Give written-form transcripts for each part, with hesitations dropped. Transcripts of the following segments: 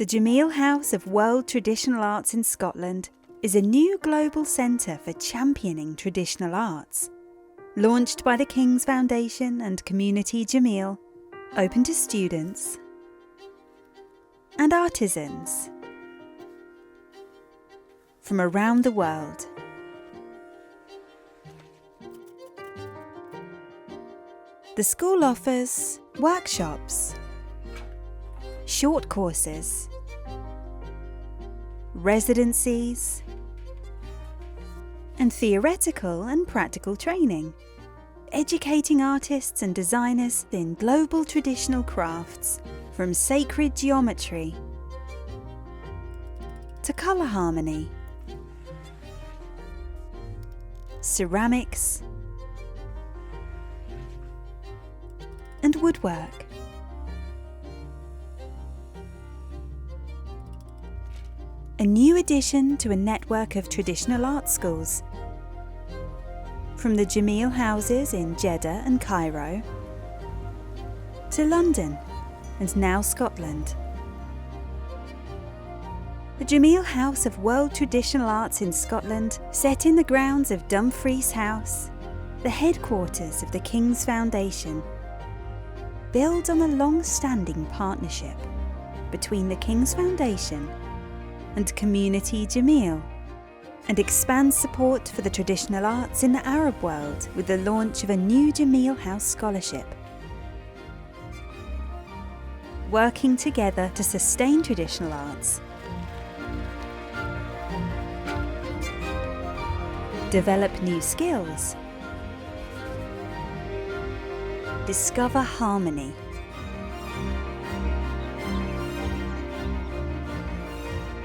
The Jameel House of World Traditional Arts in Scotland is a new global centre for championing traditional arts. Launched by the King's Foundation and Community Jameel, open to students and artisans from around the world. The school offers workshops, short courses, residencies, and theoretical and practical training, educating artists and designers in global traditional crafts, from sacred geometry to colour harmony, ceramics, and woodwork. A new addition to a network of traditional art schools, from the Jameel houses in Jeddah and Cairo to London and now Scotland. The Jameel House of World Traditional Arts in Scotland, set in the grounds of Dumfries House, the headquarters of the King's Foundation, builds on a long-standing partnership between the King's Foundation and Community Jameel, and expands support for the traditional arts in the Arab world with the launch of a new Jameel House Scholarship. Working together to sustain traditional arts, develop new skills, discover harmony,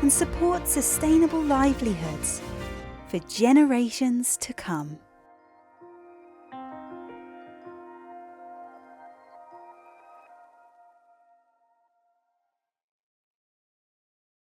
and support sustainable livelihoods for generations to come.